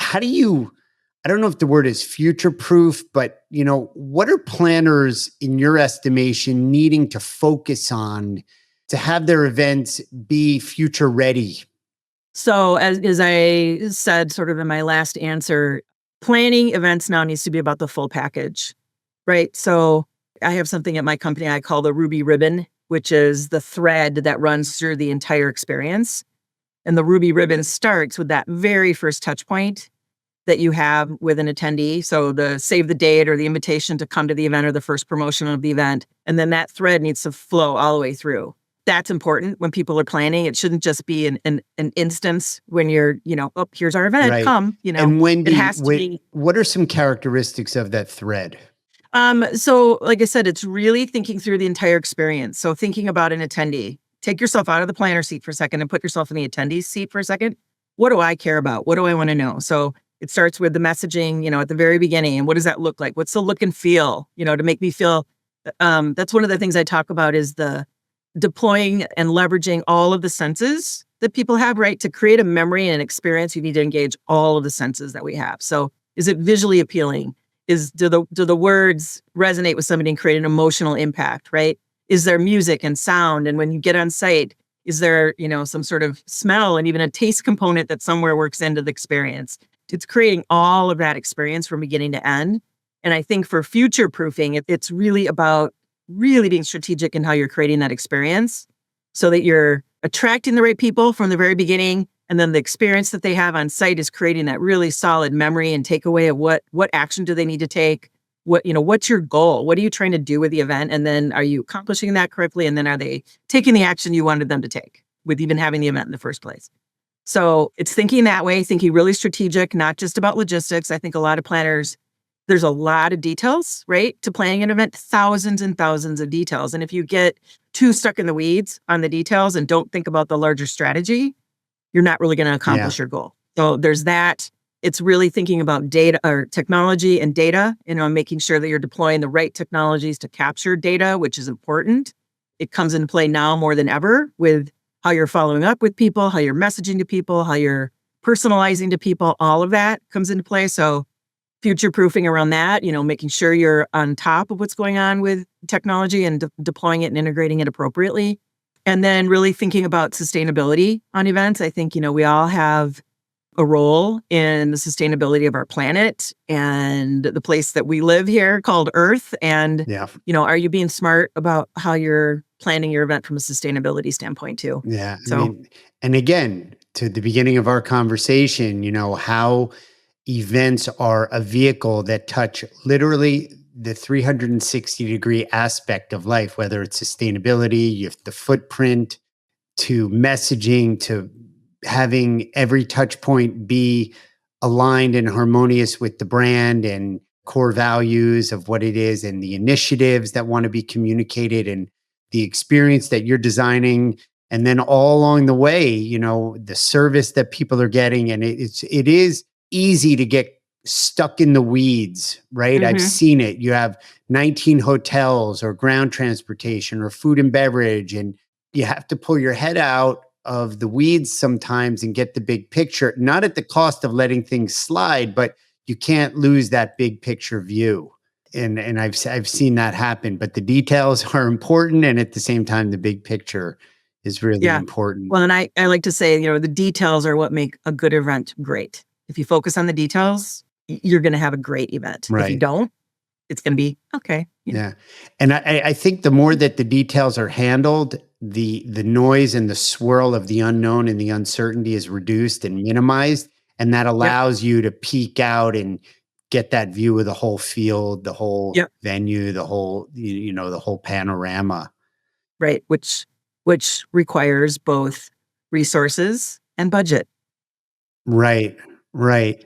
how do you, I don't know if the word is future proof, but what are planners in your estimation needing to focus on to have their events be future ready? So as I said sort of in my last answer, planning events now needs to be about the full package, right? So I have something at my company I call the Ruby Ribbon, which is the thread that runs through the entire experience. And the Ruby Ribbon starts with that very first touch point that you have with an attendee. So the save the date or the invitation to come to the event or the first promotion of the event. And then that thread needs to flow all the way through. That's important when people are planning. It shouldn't just be an instance when you're, oh, here's our event, Right. come, And it Wendy, has to be. what are some characteristics of that thread? So like I said, it's really thinking through the entire experience. So thinking about an attendee, take yourself out of the planner seat for a second and put yourself in the attendee seat for a second. What do I care about? What do I want to know? So it starts with the messaging, at the very beginning. And what does that look like? What's the look and feel, to make me feel, that's one of the things I talk about is the deploying and leveraging all of the senses that people have, right? To create a memory and experience, you need to engage all of the senses that we have. So is it visually appealing? Do the words resonate with somebody and create an emotional impact, right? Is there music and sound? And when you get on site, is there, some sort of smell and even a taste component that somewhere works into the experience? It's creating all of that experience from beginning to end. And I think for future proofing, it's really about really being strategic in how you're creating that experience so that you're attracting the right people from the very beginning. And then the experience that they have on site is creating that really solid memory and takeaway of what action do they need to take? What's your goal? What are you trying to do with the event? And then are you accomplishing that correctly? And then are they taking the action you wanted them to take with even having the event in the first place? So it's thinking that way, thinking really strategic, not just about logistics. I think a lot of planners, there's a lot of details, right? To planning an event, thousands and thousands of details. And if you get too stuck in the weeds on the details and don't think about the larger strategy, you're not really going to Yeah. accomplish your goal. So there's that. It's really thinking about data or technology and data, making sure that you're deploying the right technologies to capture data, which is important. It comes into play now more than ever with how you're following up with people, how you're messaging to people, how you're personalizing to people. All of that comes into play. So future proofing around that, making sure you're on top of what's going on with technology and deploying it and integrating it appropriately. And then really thinking about sustainability on events. I think, we all have a role in the sustainability of our planet and the place that we live here called Earth. And, Yeah. Are you being smart about how you're planning your event from a sustainability standpoint too? Yeah. So, And again, to the beginning of our conversation, how events are a vehicle that touch literally the 360-degree aspect of life, whether it's sustainability, the footprint, to messaging, to having every touch point be aligned and harmonious with the brand and core values of what it is and the initiatives that want to be communicated and the experience that you're designing. And then all along the way, the service that people are getting. And it is easy to get stuck in the weeds, right? I've seen it. You have 19 hotels or ground transportation or food and beverage, and you have to pull your head out of the weeds sometimes and get the big picture, not at the cost of letting things slide, but you can't lose that big picture view. And I've seen that happen, but the details are important. And at the same time, the big picture is really yeah. important. Well, and I like to say, the details are what make a good event great. If you focus on the details, you're going to have a great event. Right. If you don't, it's going to be okay. Yeah. And I think the more that the details are handled, the noise and the swirl of the unknown and the uncertainty is reduced and minimized. And that allows you to peek out and get that view of the whole field, the whole venue, the whole, the whole panorama. Right. Which requires both resources and budget. Right. Right.